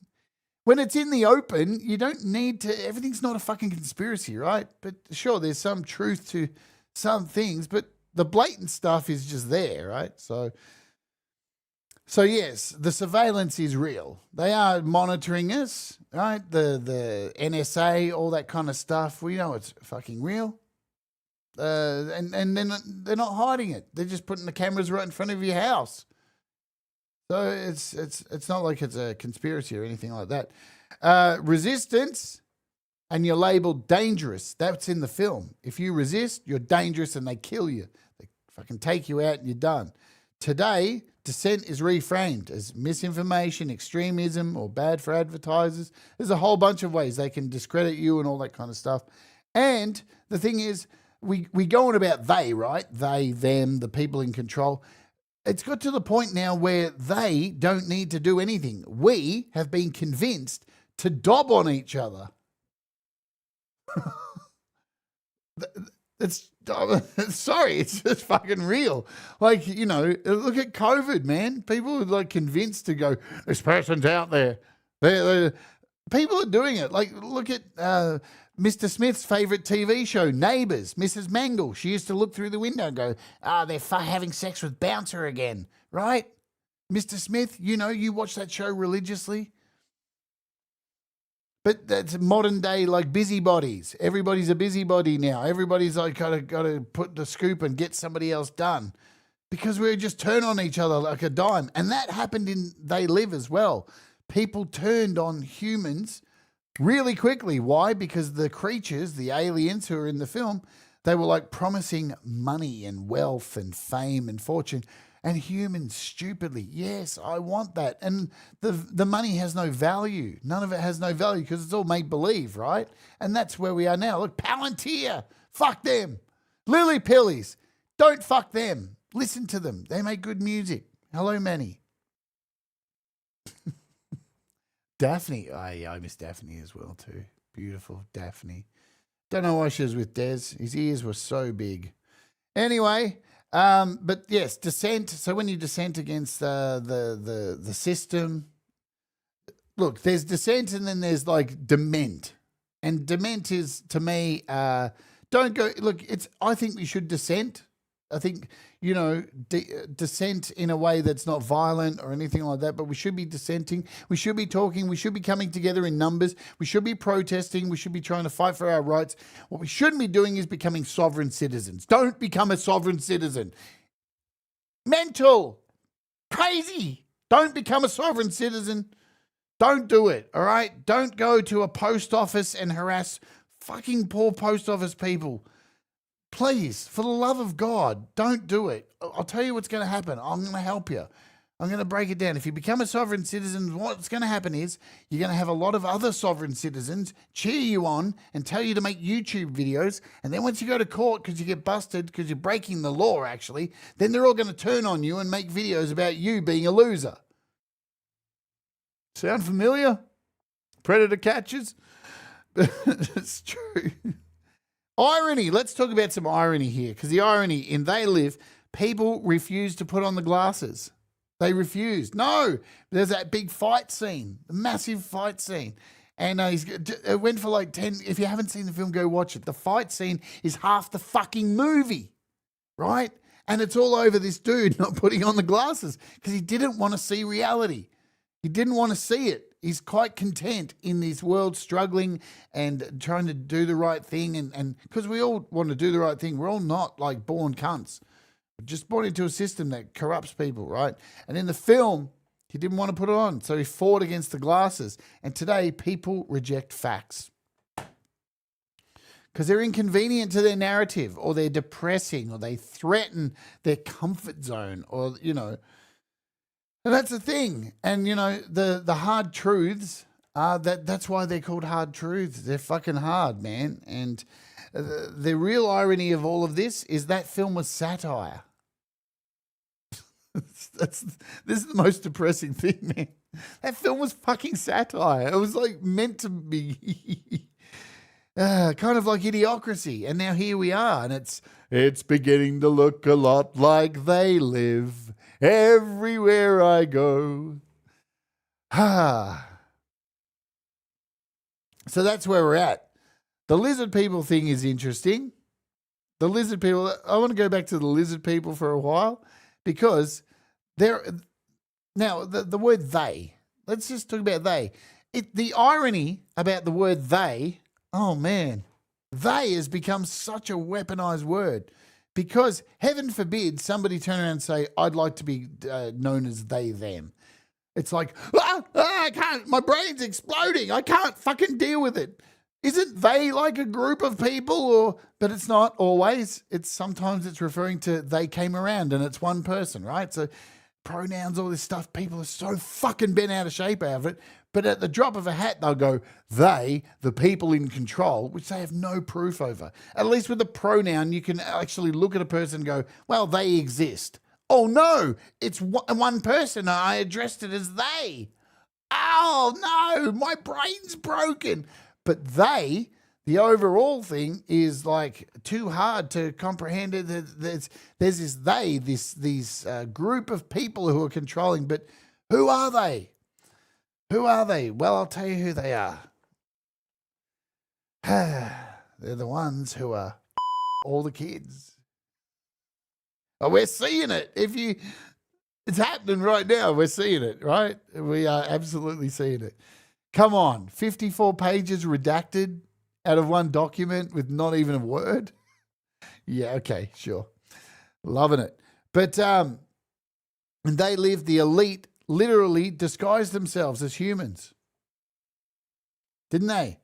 When it's in the open, you don't need to, everything's not a fucking conspiracy, right? But sure, there's some truth to some things, but the blatant stuff is just there, right? So yes, the surveillance is real. They are monitoring us, right? The NSA, all that kind of stuff. We know it's fucking real. And then they're not hiding it. They're just putting the cameras right in front of your house. So it's not like it's a conspiracy or anything like that. Resistance, and you're labeled dangerous. That's in the film. If you resist, you're dangerous and they kill you. They fucking take you out and you're done. Today, dissent is reframed as misinformation, extremism, or bad for advertisers. There's a whole bunch of ways they can discredit you and all that kind of stuff. And the thing is, we go on about they, right? They, them, the people in control. It's got to the point now where they don't need to do anything. We have been convinced to dob on each other. It's sorry, it's just fucking real. Like, look at COVID, man. People are like convinced to go, this person's out there. People are doing it. Like, look at Mr. Smith's favourite TV show, Neighbours, Mrs. Mangle. She used to look through the window and go, they're having sex with Bouncer again, right? Mr. Smith, you watch that show religiously. But that's modern day, like, busybodies. Everybody's a busybody now. Everybody's like got to put the scoop and get somebody else done, because we just turn on each other like a dime. And that happened in They Live as well. People turned on humans really quickly. Why? Because the creatures, the aliens who are in the film, they were like promising money and wealth and fame and fortune. And humans stupidly, yes, I want that. And the money has no value. None of it has no value because it's all make-believe, right? And that's where we are now. Look, Palantir, fuck them. Lily Pillies, don't fuck them. Listen to them. They make good music. Hello, Manny. Daphne, I miss Daphne as well too. Beautiful Daphne. Don't know why she was with Des. His ears were so big. Anyway, But yes, dissent. So when you dissent against the system, look, there's dissent and then there's like dement. And dement is, to me, don't go, look, I think we should dissent. I think, dissent in a way that's not violent or anything like that, but we should be dissenting. We should be talking. We should be coming together in numbers. We should be protesting. We should be trying to fight for our rights. What we shouldn't be doing is becoming sovereign citizens. Don't become a sovereign citizen. Mental. Crazy. Don't become a sovereign citizen. Don't do it, all right? Don't go to a post office and harass fucking poor post office people. Please, for the love of God, don't do it. I'll tell you what's going to happen. I'm going to help you. I'm going to break it down. If you become a sovereign citizen, what's going to happen is you're going to have a lot of other sovereign citizens cheer you on and tell you to make YouTube videos. And then once you go to court because you get busted because you're breaking the law, actually, then they're all going to turn on you and make videos about you being a loser. Sound familiar? Predator catches? It's true. Irony. Let's talk about some irony here, because the irony in They Live, people refuse to put on the glasses. They refused. No, there's that big fight scene, the massive fight scene. And it went for like 10. If you haven't seen the film, go watch it. The fight scene is half the fucking movie, right? And it's all over this dude not putting on the glasses because he didn't want to see reality. He didn't want to see it. He's quite content in this world, struggling and trying to do the right thing. And because we all want to do the right thing, we're all not like born cunts. We're just born into a system that corrupts people, right? And in the film, he didn't want to put it on, so he fought against the glasses. And today, people reject facts because they're inconvenient to their narrative, or they're depressing, or they threaten their comfort zone, or, And that's the thing. And, the hard truths, that's why they're called hard truths. They're fucking hard, man. And the real irony of all of this is that film was satire. This is the most depressing thing, man. That film was fucking satire. It was like meant to be kind of like Idiocracy. And now here we are. And it's beginning to look a lot like They Live. Everywhere I go. So that's where we're at. The lizard people thing is interesting. The lizard people, I want to go back to the lizard people for a while, because now the word they, let's just talk about they. The irony about the word they, oh man, they has become such a weaponized word. Because heaven forbid somebody turn around and say, I'd like to be known as they, them. It's like, I can't, my brain's exploding. I can't fucking deal with it. Isn't they like a group of people? But it's not always. Sometimes it's referring to they came around and it's one person, right? So pronouns, all this stuff, people are so fucking bent out of shape out of it. But at the drop of a hat, they'll go, they, the people in control, which they have no proof over. At least with a pronoun, you can actually look at a person and go, well, they exist. Oh, no, it's one person. I addressed it as they. Oh, no, my brain's broken. But they, the overall thing is like too hard to comprehend. There's this they, these group of people who are controlling. But who are they? Who are they? Well, I'll tell you who they are. They're the ones who are all the kids. Oh, we're seeing it. It's happening right now. We're seeing it, right? We are absolutely seeing it. Come on, 54 pages redacted out of one document with not even a word. Yeah, okay, sure. Loving it. But and They Live, the elite literally disguised themselves as humans. Didn't they?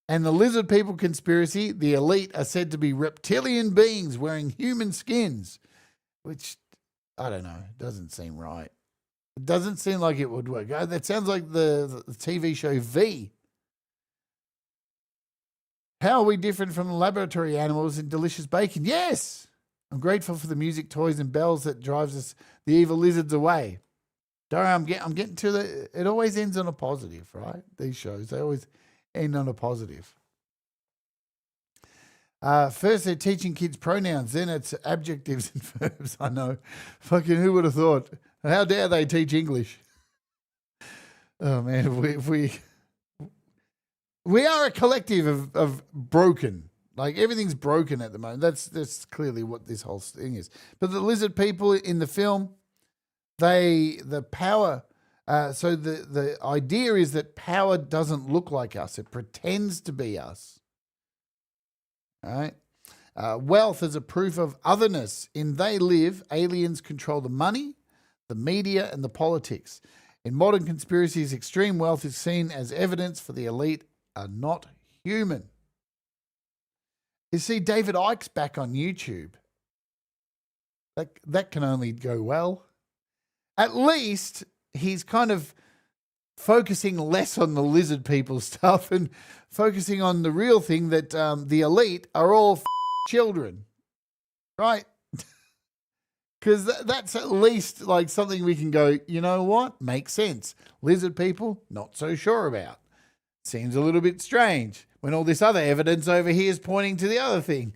And the lizard people conspiracy, the elite are said to be reptilian beings wearing human skins, which, I don't know, doesn't seem right. It doesn't seem like it would work. That sounds like the TV show V. How are we different from the laboratory animals in delicious bacon? Yes! I'm grateful for the music, toys, and bells that drives the evil lizards away. Don't worry, I'm getting to it always ends on a positive, right? These shows, they always end on a positive. First, they're teaching kids pronouns. Then it's adjectives and verbs. I know. Fucking who would have thought? How dare they teach English? Oh, man. We are a collective of broken. Like, everything's broken at the moment. That's clearly what this whole thing is. But the lizard people in the film, the power... so the idea is that power doesn't look like us. It pretends to be us. All right. Wealth is a proof of otherness. In they live, aliens control the money, the media, and the politics. In modern conspiracies, extreme wealth is seen as evidence for the elite are not human. You see, David Icke's back on YouTube. That can only go well. At least he's kind of focusing less on the lizard people stuff and focusing on the real thing that the elite are all children, right? Because that's at least like something we can go, you know what? Makes sense. Lizard people, not so sure about. Seems a little bit strange when all this other evidence over here is pointing to the other thing.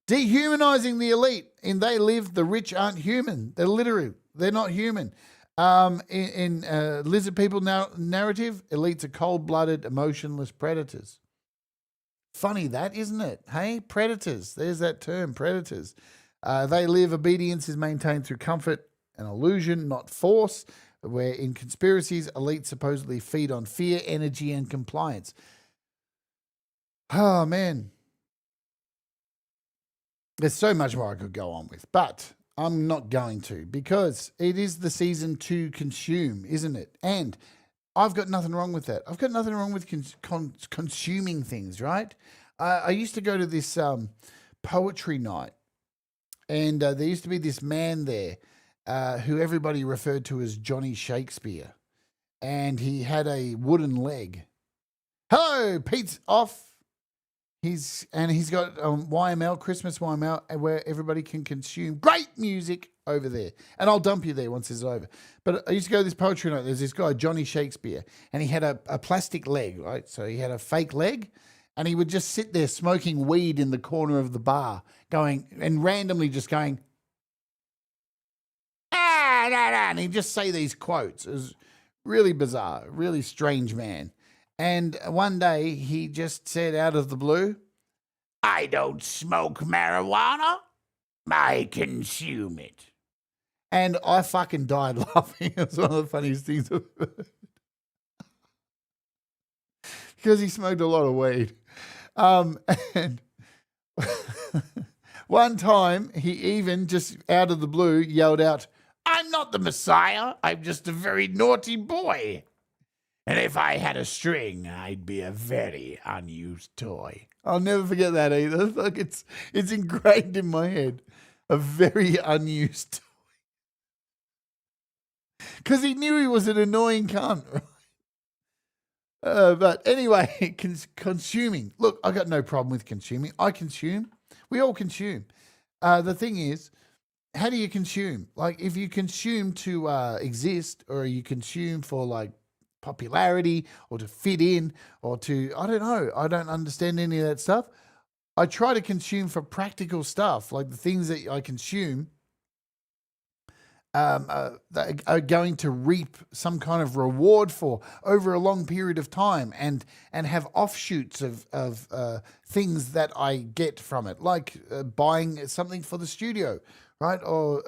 Dehumanizing the elite. In they live, the rich aren't human. They're not human. In lizard people narrative, elites are cold-blooded, emotionless predators. Funny that, isn't it? Hey, predators. There's that term, predators. They live, obedience is maintained through comfort and illusion, not force, where in conspiracies, elites supposedly feed on fear, energy, and compliance. Oh, man. There's so much more I could go on with, but I'm not going to, because it is the season to consume, isn't it? And I've got nothing wrong with that. I've got nothing wrong with consuming things, right? I used to go to this poetry night, and there used to be this man there who everybody referred to as Johnny Shakespeare, and he had a wooden leg. Hello, Pete's off. He's got YML, Christmas YML, where everybody can consume great music over there. And I'll dump you there once this is over. But I used to go to this poetry night. There's this guy, Johnny Shakespeare, and he had a plastic leg, right? So he had a fake leg, and he would just sit there smoking weed in the corner of the bar, going, and randomly just going, and he'd just say these quotes. It was really bizarre, really strange man. And one day he just said out of the blue, I don't smoke marijuana, I consume it. And I fucking died laughing. It was one of the funniest things I've heard. Because he smoked a lot of weed. And one time he even just out of the blue yelled out, I'm not the Messiah, I'm just a very naughty boy. And if I had a string, I'd be a very unused toy. I'll never forget that either. Like it's ingrained in my head. A very unused toy. Because he knew he was an annoying cunt, right? But anyway, consuming. Look, I got no problem with consuming. I consume. We all consume. The thing is, how do you consume? Like, if you consume to exist, or you consume for like popularity or to fit in or to, I don't know. I don't understand any of that stuff. I try to consume for practical stuff, like the things that I consume that are going to reap some kind of reward for over a long period of time and have offshoots of things that I get from it, like buying something for the studio, right? Or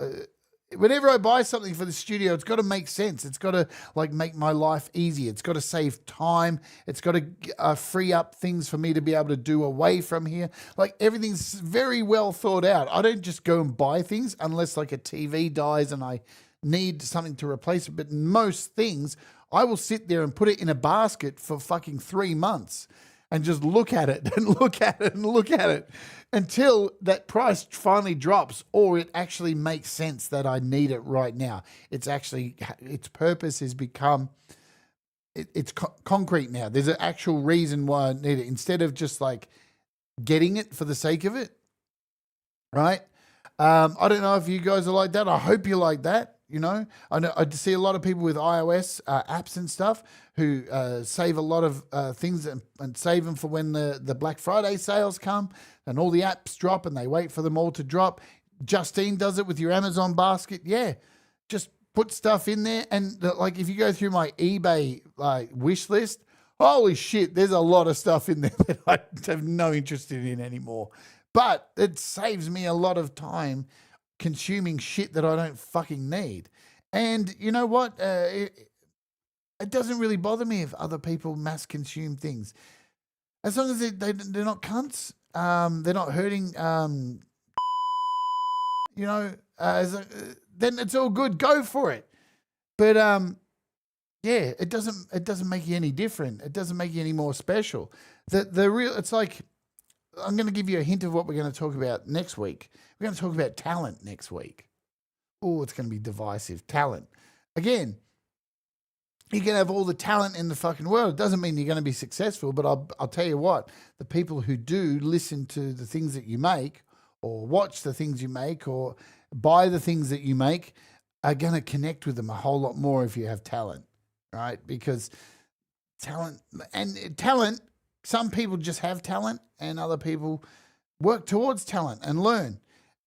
whenever I buy something for the studio, it's got to make sense. It's got to like make my life easier. It's got to save time. It's got to free up things for me to be able to do away from here. Like everything's very well thought out. I don't just go and buy things unless like a TV dies and I need something to replace it. But most things, I will sit there and put it in a basket for fucking 3 months and just look at it and look at it and look at it until that price finally drops or it actually makes sense that I need it right now. It's actually, its purpose has become, it's concrete now. There's an actual reason why I need it instead of just like getting it for the sake of it, right? I don't know if you guys are like that. I hope you're like that. You know, I see a lot of people with iOS apps and stuff who save a lot of things and save them for when the Black Friday sales come and all the apps drop and they wait for them all to drop. Justine does it with your Amazon basket. Yeah, just put stuff in there. And like if you go through my eBay wish list, holy shit, there's a lot of stuff in there that I have no interest in anymore. But it saves me a lot of time consuming shit that I don't fucking need. And you know what? It doesn't really bother me if other people mass consume things. As long as they're not cunts, they're not hurting, then it's all good. Go for it. But yeah, it doesn't make you any different. It doesn't make you any more special. It's like, I'm going to give you a hint of what we're going to talk about next week. We're going to talk about talent next week. Oh, it's going to be divisive. Talent. Again, you can have all the talent in the fucking world. It doesn't mean you're going to be successful, but I'll tell you what, the people who do listen to the things that you make or watch the things you make or buy the things that you make are going to connect with them a whole lot more if you have talent, right? Because talent, some people just have talent and other people work towards talent and learn.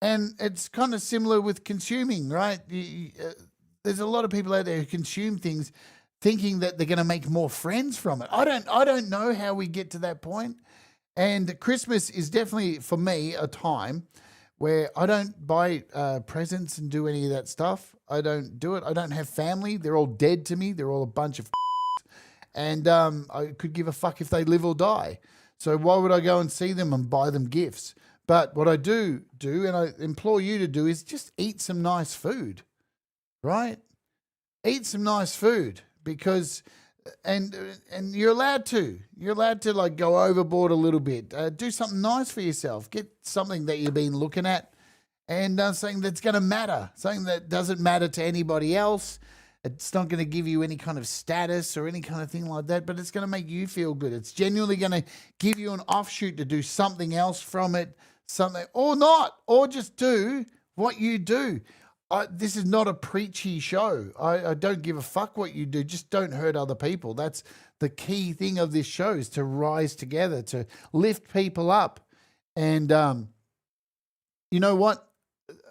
And it's kind of similar with consuming, right? There's a lot of people out there who consume things thinking that they're going to make more friends from it. I don't know how we get to that point. And Christmas is definitely, for me, a time where I don't buy presents and do any of that stuff. I don't do it. I don't have family. They're all dead to me. They're all a bunch of and I could give a fuck if they live or die. So why would I go and see them and buy them gifts? But what I do, and I implore you to do, is just eat some nice food, right? Eat some nice food because, and you're allowed to. You're allowed to like go overboard a little bit. Do something nice for yourself. Get something that you've been looking at and something that's going to matter, something that doesn't matter to anybody else. It's not going to give you any kind of status or any kind of thing like that, but it's going to make you feel good. It's genuinely going to give you an offshoot to do something else from it, something or not, or just do what you do. This is not a preachy show. I don't give a fuck what you do. Just don't hurt other people. That's the key thing of this show, is to rise together, to lift people up. And you know what?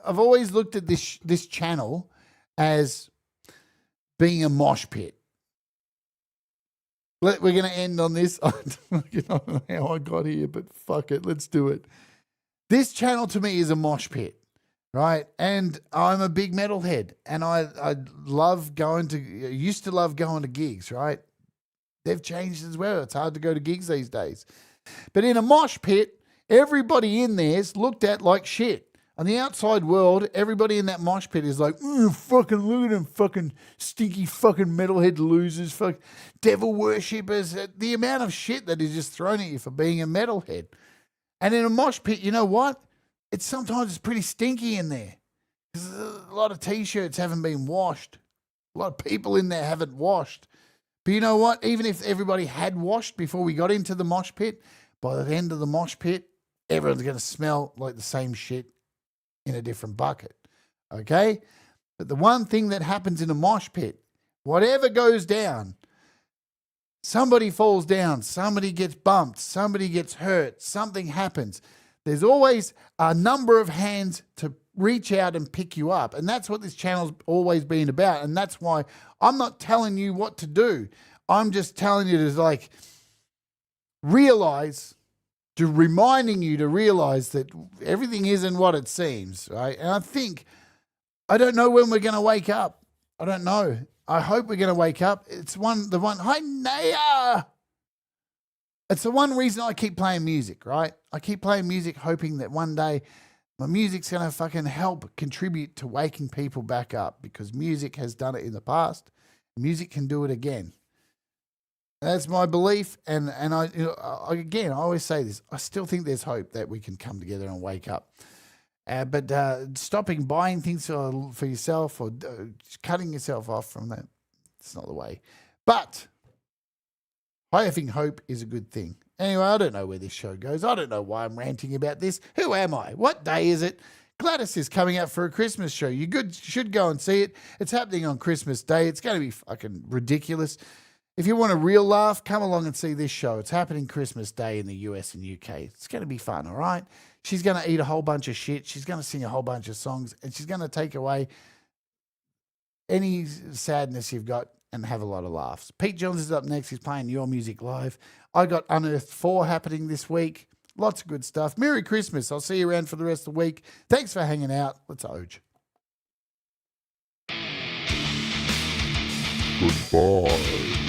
I've always looked at this channel as being a mosh pit. We're going to end on this. I don't know how I got here, but fuck it. Let's do it. This channel to me is a mosh pit, right? And I'm a big metalhead, and I used to love going to gigs, right? They've changed as well. It's hard to go to gigs these days. But in a mosh pit, everybody in there's looked at like shit. On the outside world, everybody in that mosh pit is like, fucking look at them, fucking stinky fucking metalhead losers, fuck devil worshippers. The amount of shit that is just thrown at you for being a metalhead. And in a mosh pit, you know what? Sometimes it's pretty stinky in there. Because a lot of T-shirts haven't been washed. A lot of people in there haven't washed. But you know what? Even if everybody had washed before we got into the mosh pit, by the end of the mosh pit, everyone's going to smell like the same shit in a different bucket, okay? But the one thing that happens in a mosh pit, whatever goes down, somebody falls down, somebody gets bumped, somebody gets hurt, something happens. There's always a number of hands to reach out and pick you up. And that's what this channel's always been about. And that's why I'm not telling you what to do. I'm just telling you to like reminding you to realize that everything isn't what it seems, right? And I don't know when we're going to wake up. I don't know. I hope we're going to wake up. Hi, Naya. It's the one reason I keep playing music, right? I keep playing music hoping that one day my music's going to fucking help contribute to waking people back up, because music has done it in the past. Music can do it again. That's my belief, and I always say this. I still think there's hope that we can come together and wake up. But stopping buying things for yourself or cutting yourself off from that, it's not the way. But having hope is a good thing. Anyway, I don't know where this show goes. I don't know why I'm ranting about this. Who am I? What day is it? Gladys is coming out for a Christmas show. You should go and see it. It's happening on Christmas Day. It's going to be fucking ridiculous. If you want a real laugh, come along and see this show. It's happening Christmas Day in the US and UK. It's going to be fun, all right? She's going to eat a whole bunch of shit. She's going to sing a whole bunch of songs, and she's going to take away any sadness you've got and have a lot of laughs. Pete Johns is up next. He's playing Your Music Live. I got Unearthed 4 happening this week. Lots of good stuff. Merry Christmas. I'll see you around for the rest of the week. Thanks for hanging out. Let's Oge. Goodbye.